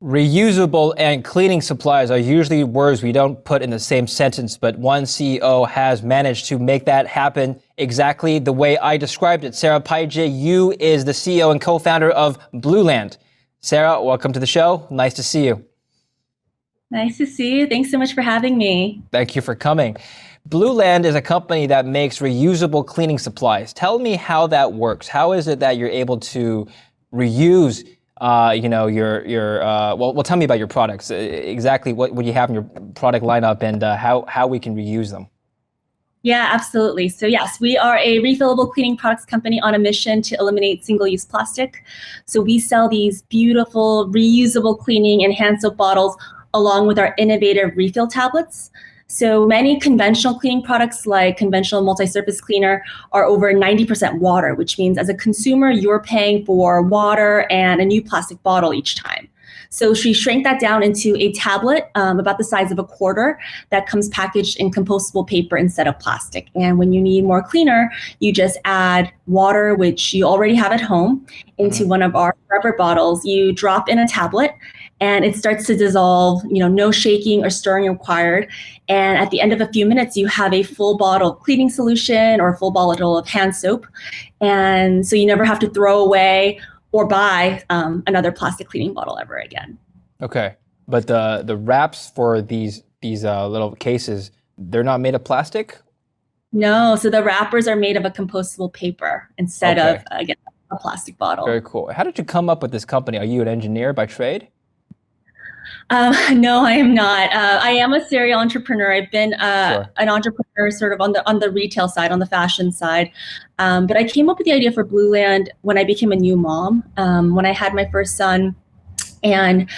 Reusable and cleaning supplies are usually words we don't put in the same sentence, but one CEO has managed to make that happen exactly the way I described it. Sarah Paiji Yoo is the CEO and co-founder of Blueland. Sarah, welcome to the show. Nice to see you. Nice to see you. Thanks so much for having me. Thank you for coming. Blueland is a company that makes reusable cleaning supplies. Tell me how that works. How is it that you're able to reuse well, tell me about your products, exactly what you have in your product lineup and how we can reuse them. Yeah, absolutely. So yes, we are a refillable cleaning products company on a mission to eliminate single-use plastic. So we sell these beautiful reusable cleaning and hand soap bottles along with our innovative refill tablets. So many conventional cleaning products like conventional multi-surface cleaner are over 90% water, which means as a consumer, you're paying for water and a new plastic bottle each time. So she shrank that down into a tablet about the size of a quarter that comes packaged in compostable paper instead of plastic. And when you need more cleaner, you just add water, which you already have at home, into one of our rubber bottles. You drop in a tablet and it starts to dissolve, no shaking or stirring required. And at the end of a few minutes, you have a full bottle of cleaning solution or a full bottle of hand soap. And so you never have to throw away or buy another plastic cleaning bottle ever again. Okay, but the wraps for these little cases, they're not made of plastic? No, so the wrappers are made of a compostable paper instead of, again, a plastic bottle. Very cool. How did you come up with this company? Are you an engineer by trade? No, I am not. I am a serial entrepreneur. I've been an entrepreneur sort of on the retail side, on the fashion side. But I came up with the idea for Blueland when I became a new mom, when I had my first son, and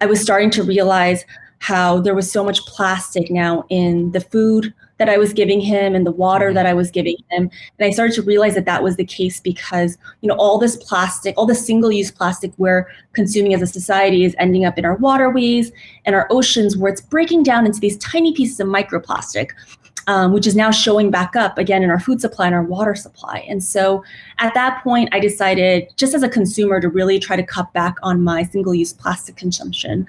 I was starting to realize how there was so much plastic now in the food that I was giving him and the water that I was giving him. And I started to realize that that was the case because, all this plastic, all the single-use plastic we're consuming as a society is ending up in our waterways and our oceans where it's breaking down into these tiny pieces of microplastic, which is now showing back up again in our food supply and our water supply. And so at that point, I decided just as a consumer to really try to cut back on my single-use plastic consumption.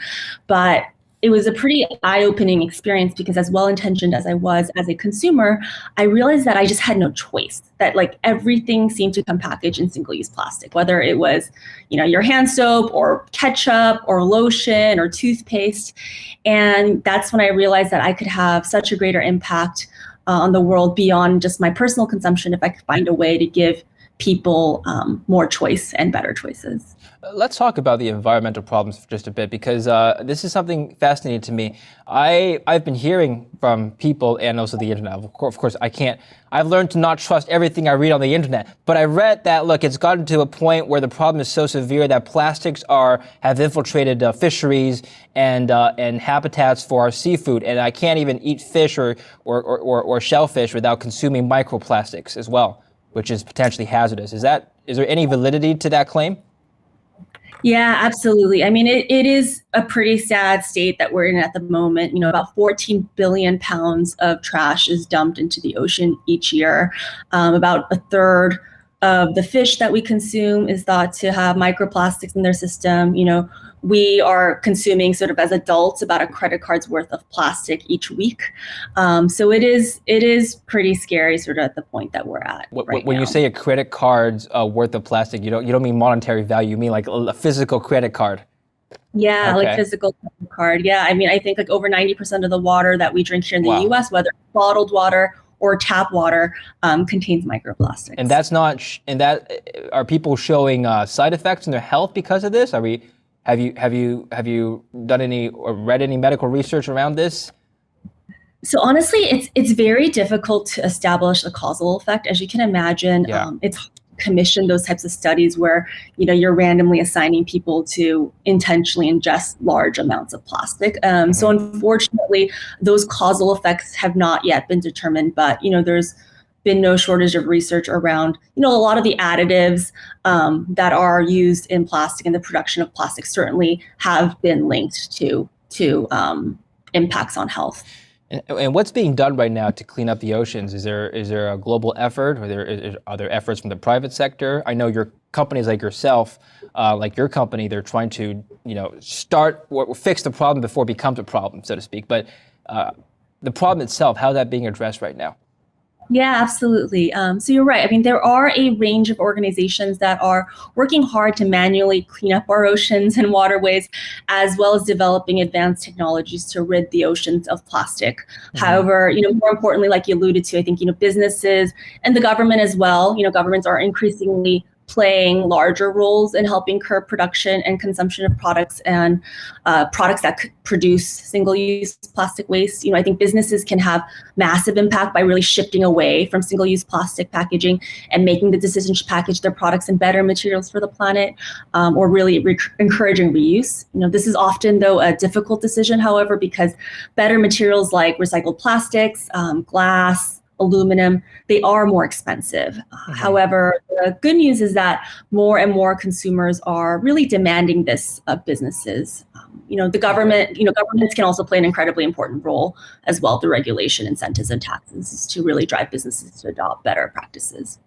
But it was a pretty eye-opening experience because as well-intentioned as I was as a consumer, I realized that I just had no choice, that everything seemed to come packaged in single-use plastic, whether it was, your hand soap or ketchup or lotion or toothpaste. And that's when I realized that I could have such a greater impact on the world beyond just my personal consumption if I could find a way to give people more choice and better choices. Let's talk about the environmental problems for just a bit because this is something fascinating to me. I've been hearing from people and also the internet. Of course, I've learned to not trust everything I read on the internet, but I read that, look, it's gotten to a point where the problem is so severe that plastics have infiltrated fisheries and habitats for our seafood, and I can't even eat fish or shellfish without consuming microplastics as well, which is potentially hazardous. Is there any validity to that claim? Yeah, absolutely. I mean, it is a pretty sad state that we're in at the moment. About 14 billion pounds of trash is dumped into the ocean each year. About a third of the fish that we consume is thought to have microplastics in their system. We are consuming sort of as adults about a credit card's worth of plastic each week. So it is pretty scary sort of at the point that we're at right when now. You say a credit card's worth of plastic, you don't mean monetary value, you mean like a physical credit card. Yeah, like physical credit card. Yeah, I mean, I think over 90% of the water that we drink here in the US, whether it's bottled water or tap water, contains microplastics. And are people showing side effects in their health because of this? Have you done any or read any medical research around this? So honestly, it's very difficult to establish a causal effect. As you can imagine, it's hard to commission those types of studies where you're randomly assigning people to intentionally ingest large amounts of plastic. So unfortunately, those causal effects have not yet been determined. But there's been no shortage of research around, a lot of the additives that are used in plastic and the production of plastic certainly have been linked to impacts on health. And what's being done right now to clean up the oceans? Is there a global effort, or are there efforts from the private sector? I know your companies like yourself, like your company, they're trying to start or fix the problem before it becomes a problem, so to speak. But the problem itself, how's that being addressed right now? Yeah, absolutely. So you're right. I mean, there are a range of organizations that are working hard to manually clean up our oceans and waterways, as well as developing advanced technologies to rid the oceans of plastic. However, more importantly, like you alluded to, I think, businesses and the government as well, governments are increasingly playing larger roles in helping curb production and consumption of products and products that could produce single-use plastic waste. I think businesses can have massive impact by really shifting away from single-use plastic packaging and making the decision to package their products in better materials for the planet, or really encouraging reuse. This is often, though, a difficult decision, however, because better materials like recycled plastics, glass, aluminum, they are more expensive. However, the good news is that more and more consumers are really demanding this of businesses. The governments can also play an incredibly important role as well through regulation, incentives, and taxes to really drive businesses to adopt better practices.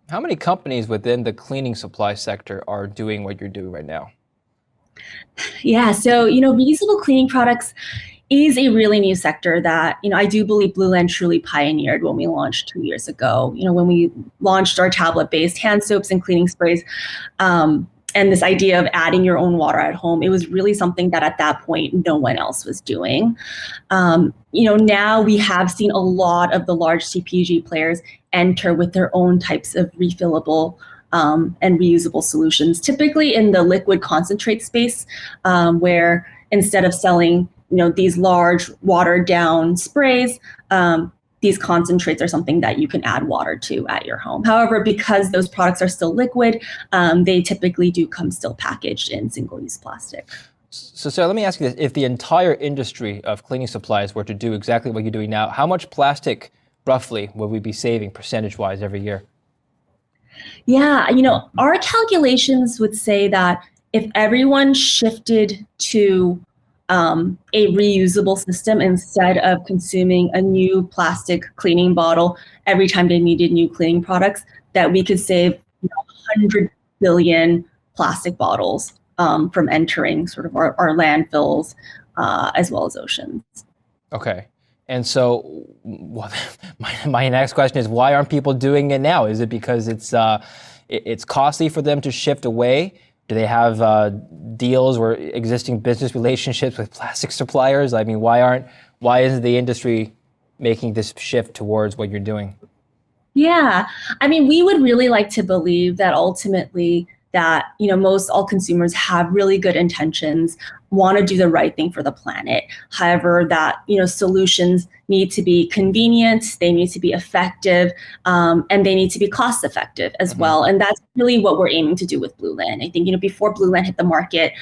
How many companies within the cleaning supply sector are doing what you're doing right now? Yeah, so, reusable cleaning products is a really new sector that, I do believe Blueland truly pioneered when we launched 2 years ago. When we launched our tablet-based hand soaps and cleaning sprays, and this idea of adding your own water at home, it was really something that at that point, no one else was doing. Now we have seen a lot of the large CPG players enter with their own types of refillable and reusable solutions, typically in the liquid concentrate space, where instead of selling these large watered down sprays, these concentrates are something that you can add water to at your home. However, because those products are still liquid, they typically do come still packaged in single-use plastic. So Sarah, let me ask you this. If the entire industry of cleaning supplies were to do exactly what you're doing now, how much plastic roughly would we be saving percentage-wise every year? Yeah, our calculations would say that if everyone shifted to a reusable system instead of consuming a new plastic cleaning bottle every time they needed new cleaning products, that we could save 100 billion plastic bottles from entering sort of our landfills as well as oceans. Okay. And so my next question is, why aren't people doing it now? Is it because it's costly for them to shift away? Do they have deals or existing business relationships with plastic suppliers? I mean, why isn't the industry making this shift towards what you're doing? Yeah, I mean, we would really like to believe that ultimately that, most all consumers have really good intentions, want to do the right thing for the planet. However, that, solutions need to be convenient, they need to be effective, and they need to be cost effective as well. And that's really what we're aiming to do with Blueland. I think, before Blueland hit the market,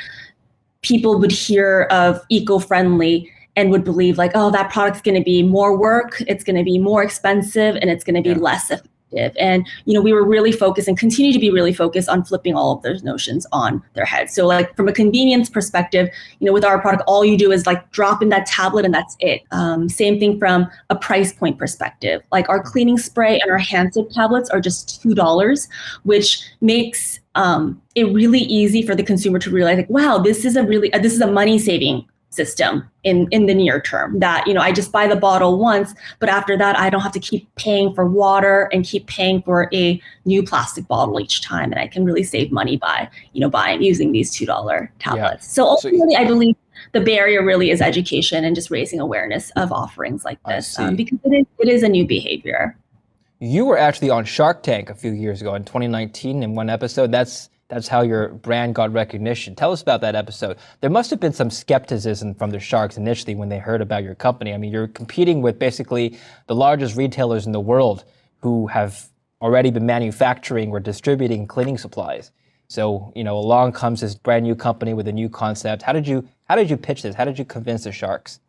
people would hear of eco-friendly and would believe like, oh, that product's going to be more work, it's going to be more expensive, and it's going to be less effective. And, we were really focused and continue to be really focused on flipping all of those notions on their heads. So like from a convenience perspective, with our product, all you do is like drop in that tablet and that's it. Same thing from a price point perspective. Like our cleaning spray and our hand soap tablets are just $2, which makes it really easy for the consumer to realize like, wow, this is a money saving system in the near term, that I just buy the bottle once, but after that I don't have to keep paying for water and keep paying for a new plastic bottle each time, and I can really save money by using these $2 tablets. So ultimately, I believe the barrier really is education and just raising awareness of offerings like this, because it is a new behavior. You were actually on Shark Tank a few years ago in 2019 in one episode. That's how your brand got recognition. Tell us about that episode. There must have been some skepticism from the sharks initially when they heard about your company. I mean, you're competing with basically the largest retailers in the world who have already been manufacturing or distributing cleaning supplies. So, along comes this brand new company with a new concept. How did you pitch this? How did you convince the sharks?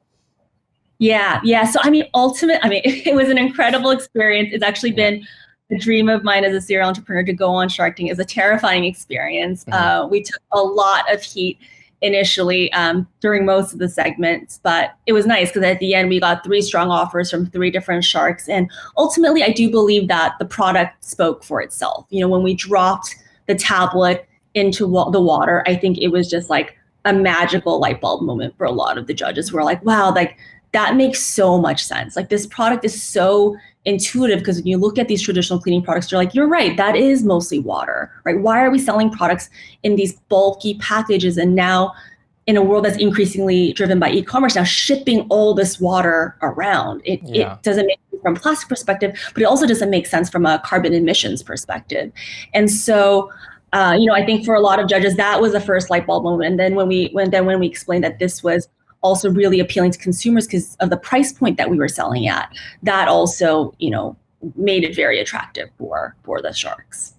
Yeah. So, it was an incredible experience. It's actually been a dream of mine as a serial entrepreneur to go on Shark Tank. Is a terrifying experience. We took a lot of heat initially during most of the segments, but it was nice because at the end we got 3 strong offers from 3 different sharks. And ultimately, I do believe that the product spoke for itself. When we dropped the tablet into the water, I think it was just like a magical light bulb moment for a lot of the judges who are like, wow, like that makes so much sense. Like this product is so intuitive, because when you look at these traditional cleaning products, you're like, you're right, that is mostly water, right? Why are we selling products in these bulky packages? And now in a world that's increasingly driven by e-commerce, now shipping all this water around, it doesn't make sense from a plastic perspective, but it also doesn't make sense from a carbon emissions perspective. And so, I think for a lot of judges, that was the first light bulb moment. And then when we explained that this was also really appealing to consumers because of the price point that we were selling at, that also, made it very attractive for the sharks.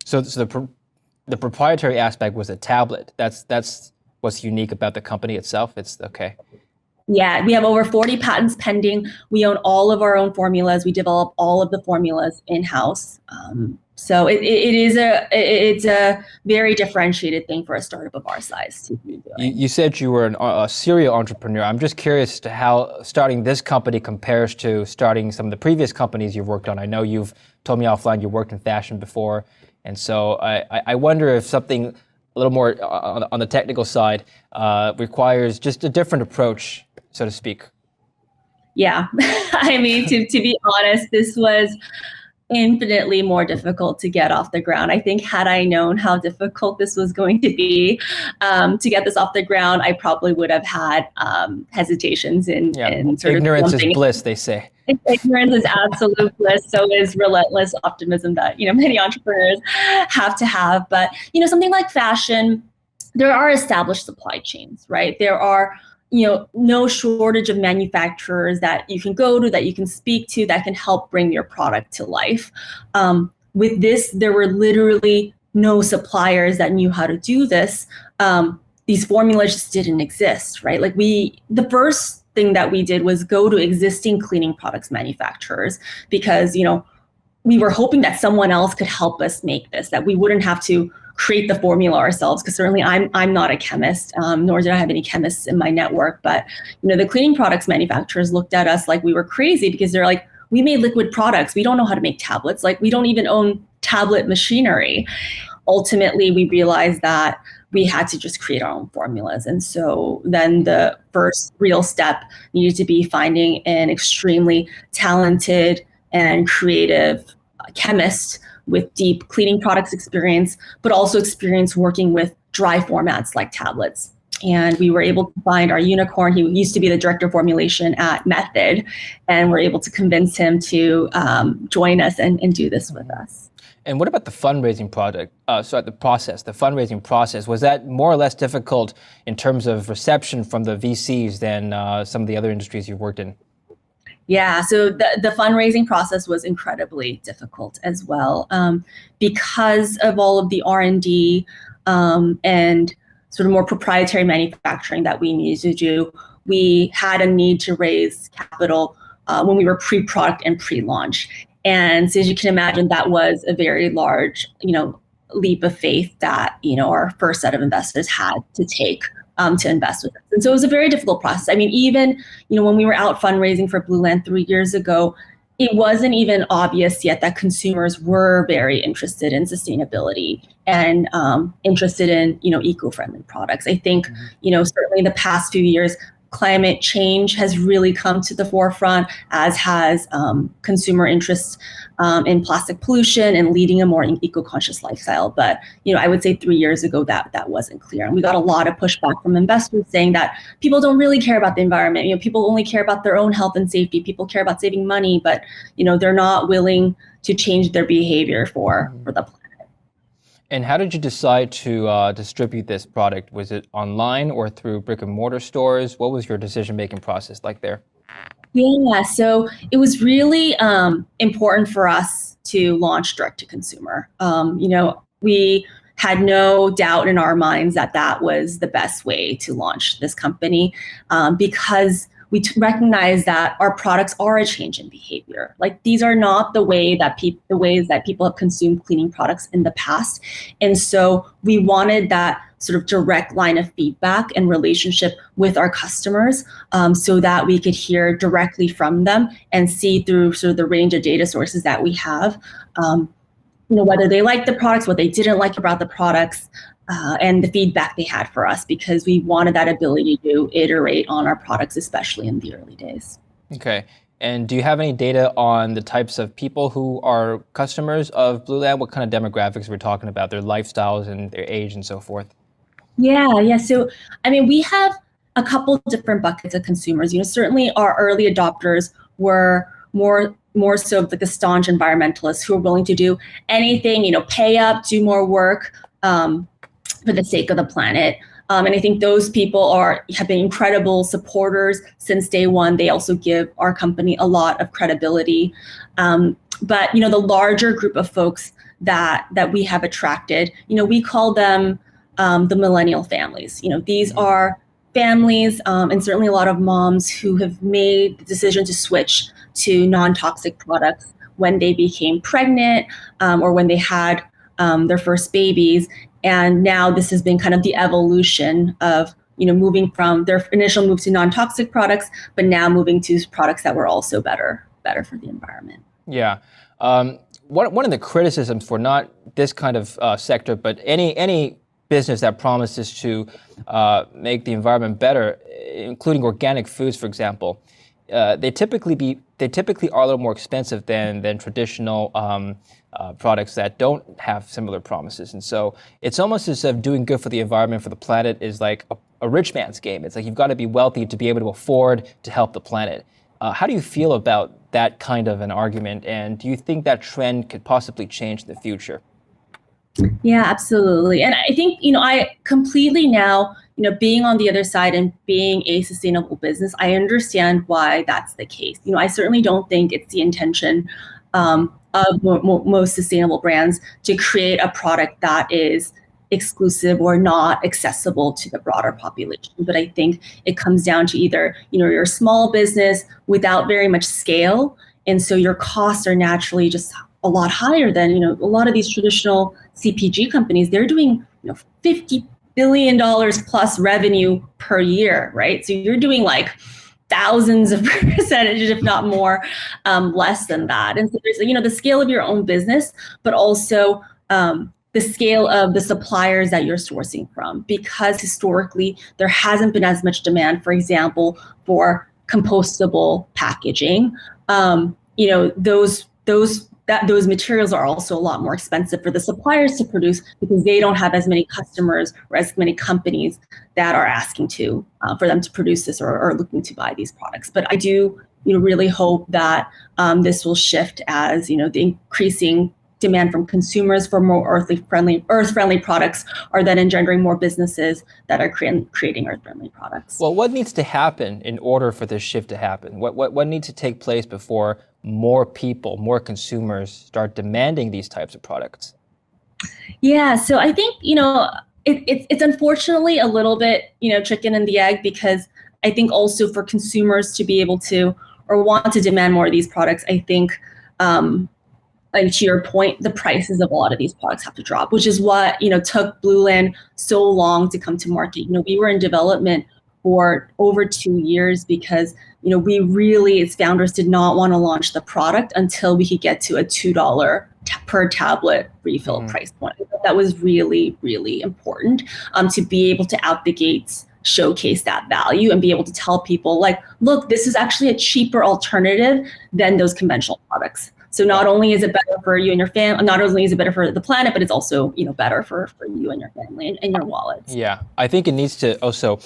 So the proprietary aspect was a tablet. That's what's unique about the company itself. It's okay. Yeah, we have over 40 patents pending. We own all of our own formulas. We develop all of the formulas in-house. So it's a very differentiated thing for a startup of our size to be doing. You said you were a serial entrepreneur. I'm just curious as to how starting this company compares to starting some of the previous companies you've worked on. I know you've told me offline you worked in fashion before, and so I wonder if something a little more on the technical side requires just a different approach, so to speak. Yeah, I mean, to be honest, this was infinitely more difficult to get off the ground. I think had I known how difficult this was going to be to get this off the ground, I probably would have had hesitations in sort ignorance of is bliss, they say. Ignorance is absolute bliss. So is relentless optimism that many entrepreneurs have to have. But something like fashion, there are established supply chains, right? There are no shortage of manufacturers that you can go to, that you can speak to, that can help bring your product to life. With this, there were literally no suppliers that knew how to do this. These formulas just didn't exist, right? Like the first thing that we did was go to existing cleaning products manufacturers, because we were hoping that someone else could help us make this, that we wouldn't have to create the formula ourselves, because certainly I'm not a chemist, nor did I have any chemists in my network. But the cleaning products manufacturers looked at us like we were crazy, because they're like, we made liquid products, we don't know how to make tablets, like we don't even own tablet machinery. Ultimately, we realized that we had to just create our own formulas. And so then the first real step needed to be finding an extremely talented and creative chemist with deep cleaning products experience, but also experience working with dry formats like tablets. And we were able to find our unicorn. He used to be the director of formulation at Method, and we're able to convince him to join us and do this with us. And what about the fundraising project? The fundraising process, was that more or less difficult in terms of reception from the VCs than some of the other industries you've worked in? Yeah, so the fundraising process was incredibly difficult as well, because of all of the R&D and sort of more proprietary manufacturing that we needed to do. We had a need to raise capital when we were pre-product and pre-launch. And so as you can imagine, that was a very large, leap of faith that, our first set of investors had to take to invest with us. And so it was a very difficult process. I mean, even, when we were out fundraising for Blueland 3 years ago, it wasn't even obvious yet that consumers were very interested in sustainability and interested in, eco-friendly products. I think, certainly in the past few years, climate change has really come to the forefront, as has consumer interest in plastic pollution and leading a more eco-conscious lifestyle. But I would say 3 years ago that wasn't clear, and we got a lot of pushback from investors saying that people don't really care about the environment. People only care about their own health and safety. People care about saving money, but they're not willing to change their behavior for the planet. And how did you decide to distribute this product? Was it online or through brick and mortar stores? What was your decision-making process like there? Yeah, so it was really important for us to launch direct to consumer. We had no doubt in our minds that was the best way to launch this company, because we recognize that our products are a change in behavior. Like, these are not the ways that people have consumed cleaning products in the past. And so we wanted that sort of direct line of feedback and relationship with our customers, so that we could hear directly from them and see through sort of the range of data sources that we have, whether they liked the products, what they didn't like about the products, and the feedback they had for us, because we wanted that ability to iterate on our products, especially in the early days. Okay. And do you have any data on the types of people who are customers of Blueland? What kind of demographics we're talking about, their lifestyles and their age and so forth? Yeah. So, I mean, we have a couple different buckets of consumers. Certainly our early adopters were more so like the staunch environmentalists who are willing to do anything, pay up, do more work for the sake of the planet. And I think those people have been incredible supporters since day one. They also give our company a lot of credibility. But the larger group of folks that we have attracted, we call them the millennial families. These are families and certainly a lot of moms who have made the decision to switch to non-toxic products when they became pregnant or when they had their first babies. And now this has been kind of the evolution of, moving from their initial move to non-toxic products, but now moving to products that were also better for the environment. Yeah. One of the criticisms for not this kind of sector, but any business that promises to make the environment better, including organic foods, for example, they typically are a little more expensive than traditional products that don't have similar promises. And so it's almost as if doing good for the environment, for the planet, is like a rich man's game. It's like you've got to be wealthy to be able to afford to help the planet. How do you feel about that kind of an argument? And do you think that trend could possibly change in the future? Yeah, absolutely. And I think, I completely now, being on the other side and being a sustainable business, I understand why that's the case. I certainly don't think it's the intention of most sustainable brands to create a product that is exclusive or not accessible to the broader population. But I think it comes down to either, you're a small business without very much scale, and so your costs are naturally just a lot higher than, a lot of these traditional CPG companies. They're doing, $50 billion plus revenue per year, right? So you're doing like thousands of percentages, if not more, less than that. And so there's, the scale of your own business, but also the scale of the suppliers that you're sourcing from, because historically there hasn't been as much demand, for example, for compostable packaging. Those materials are also a lot more expensive for the suppliers to produce, because they don't have as many customers or as many companies that are asking for them to produce this or looking to buy these products. But I do really hope that this will shift as the increasing demand from consumers for more earth-friendly products are then engendering more businesses that are creating earth-friendly products. Well, what needs to happen in order for this shift to happen? What needs to take place before more people, more consumers start demanding these types of products? Yeah, so I think, it's unfortunately a little bit, chicken and the egg, because I think also for consumers to be able to or want to demand more of these products, I think, like to your point, the prices of a lot of these products have to drop, which is what, took Blueland so long to come to market. We were in development for over 2 years because, we really, as founders, did not want to launch the product until we could get to a $2 per tablet refill price point. That was really, really important to be able to out the gates showcase that value and be able to tell people, like, look, this is actually a cheaper alternative than those conventional products. So not only is it better for you and your family, not only is it better for the planet, but it's also, better for you and your family and your wallets. Yeah, I think it needs to also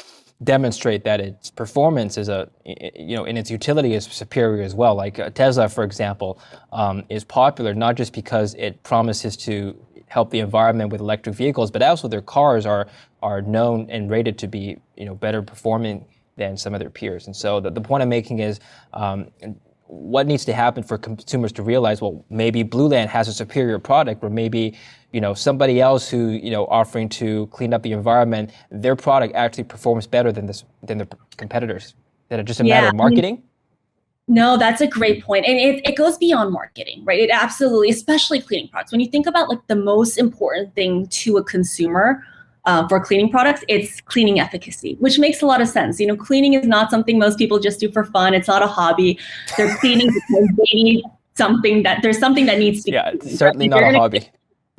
demonstrate that its performance is in its utility is superior as well. Like Tesla, for example, is popular not just because it promises to help the environment with electric vehicles, but also their cars are known and rated to be better performing than some of their peers. And so the point I'm making is, what needs to happen for consumers to realize, well, maybe Blueland has a superior product, or maybe somebody else who offering to clean up the environment, their product actually performs better than their competitors. That it's just a matter of marketing. No, that's a great point. And it goes beyond marketing, right? It absolutely, especially cleaning products. When you think about like the most important thing to a consumer for cleaning products, it's cleaning efficacy, which makes a lot of sense. Cleaning is not something most people just do for fun. It's not a hobby. They're cleaning because they need something that needs to be. Yeah, it's certainly not a hobby.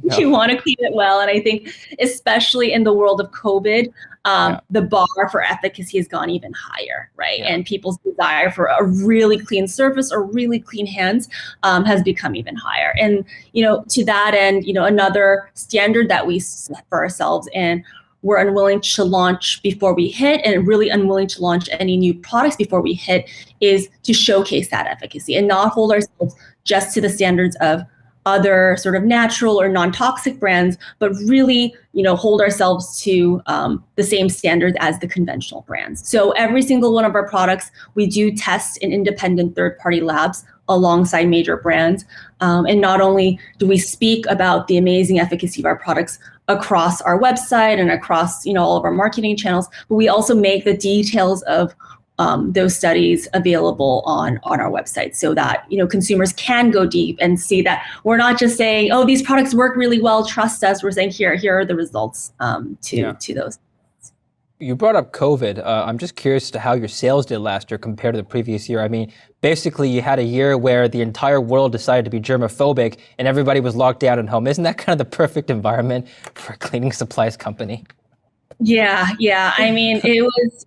No. You want to clean it well. And I think especially in the world of COVID, the bar for efficacy has gone even higher, right? Yeah. And people's desire for a really clean surface or really clean hands has become even higher. And, to that end, another standard that we set for ourselves, and we're unwilling to launch before we hit, and really unwilling to launch any new products before we hit, is to showcase that efficacy and not hold ourselves just to the standards of other sort of natural or non-toxic brands, but really, hold ourselves to the same standards as the conventional brands. So every single one of our products, we do test in independent third-party labs alongside major brands. And not only do we speak about the amazing efficacy of our products across our website and across, all of our marketing channels, but we also make the details of those studies available on our website, so that consumers can go deep and see that we're not just saying, oh, these products work really well, trust us. We're saying here are the results to those. You brought up COVID. I'm just curious as to how your sales did last year compared to the previous year. I mean, basically you had a year where the entire world decided to be germophobic and everybody was locked down at home. Isn't that kind of the perfect environment for a cleaning supplies company? Yeah. I mean, it was,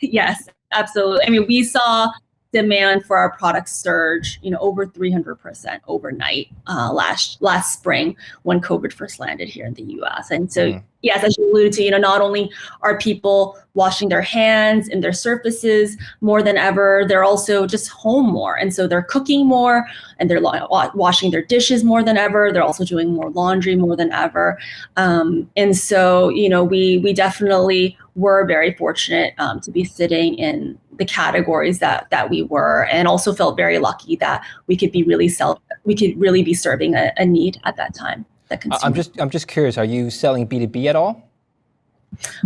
yes, absolutely. I mean, we saw demand for our products surge, over 300% overnight last spring when COVID first landed here in the US. And so, yes, as you alluded to, not only are people washing their hands and their surfaces more than ever, they're also just home more. And so they're cooking more and they're washing their dishes more than ever. They're also doing more laundry more than ever. And so, we definitely were very fortunate to be sitting in the categories that we were, and also felt very lucky that we could really be serving a need at that time. I'm just curious, are you selling B2B at all?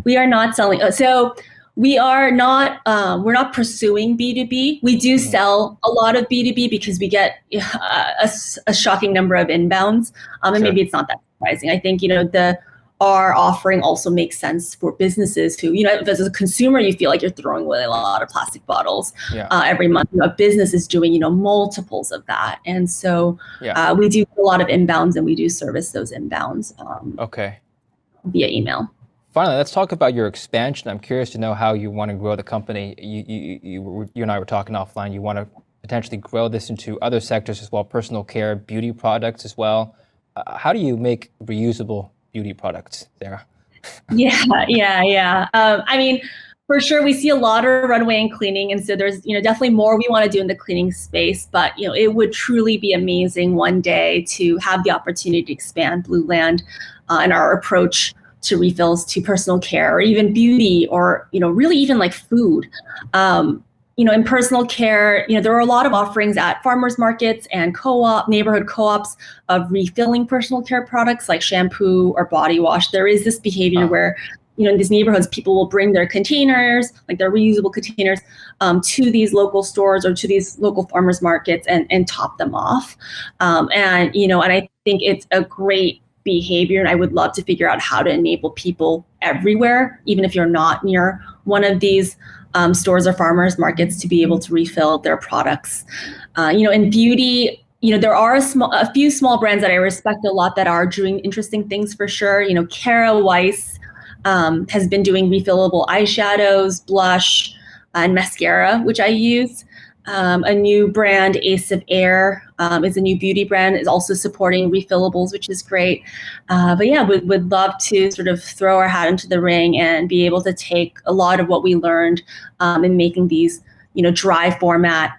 We are not selling. So we are not, we're not pursuing B2B. We do sell a lot of B2B because we get a shocking number of inbounds. And maybe it's not that surprising. I think, our offering also makes sense for businesses who, as a consumer, you feel like you're throwing away a lot of plastic bottles every month. A business is doing, multiples of that. And so we do a lot of inbounds, and we do service those inbounds via email. Finally, let's talk about your expansion. I'm curious to know how you want to grow the company. You and I were talking offline. You want to potentially grow this into other sectors as well, personal care, beauty products as well. How do you make reusable beauty products, Sarah? Yeah. I mean, for sure, we see a lot of runway in cleaning, and so there's definitely more we want to do in the cleaning space. But it would truly be amazing one day to have the opportunity to expand Blueland and our approach to refills, to personal care, or even beauty, or really even like food. In personal care, there are a lot of offerings at farmers markets and neighborhood co-ops of refilling personal care products like shampoo or body wash. There is this behavior where, in these neighborhoods, people will bring their containers, like their reusable containers, to these local stores or to these local farmers markets and top them off. And I think it's a great behavior, and I would love to figure out how to enable people everywhere, even if you're not near one of these stores or farmers markets, to be able to refill their products. In beauty, there are a few small brands that I respect a lot that are doing interesting things for sure. Kara Weiss has been doing refillable eyeshadows, blush, and mascara, which I use. A new brand, Ace of Air, is a new beauty brand, is also supporting refillables, which is great. But yeah, would love to sort of throw our hat into the ring and be able to take a lot of what we learned in making these, dry format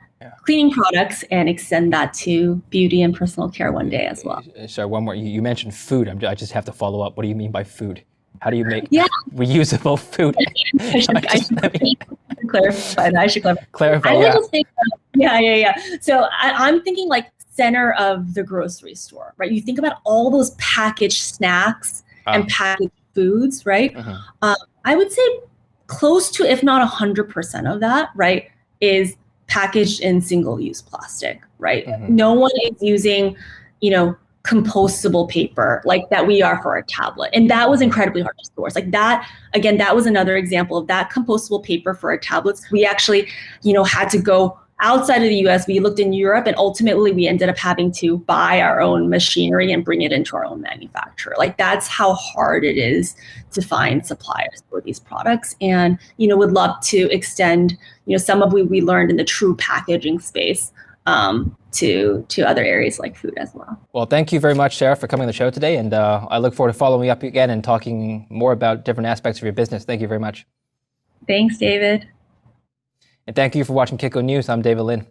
cleaning products and extend that to beauty and personal care one day as well. So one more, you mentioned food. I just have to follow up. What do you mean by food? How do you make reusable food? I should clarify that. I should clarify. I would just think, So I'm thinking like center of the grocery store, right? You think about all those packaged snacks and packaged foods, right? I would say close to, if not 100% of that, right, is packaged in single-use plastic, right? No one is using, compostable paper like that we are for our tablet. And that was incredibly hard to source. Like that, again, that was another example of that compostable paper for our tablets. We actually, had to go outside of the US, we looked in Europe, and ultimately we ended up having to buy our own machinery and bring it into our own manufacturer. Like, that's how hard it is to find suppliers for these products. And, would love to extend, some of what we learned in the true packaging space to other areas like food as well. Well, thank you very much, Sarah, for coming on the show today. And I look forward to following up again and talking more about different aspects of your business. Thank you very much. Thanks, David. And thank you for watching Kitco News. I'm David Lin.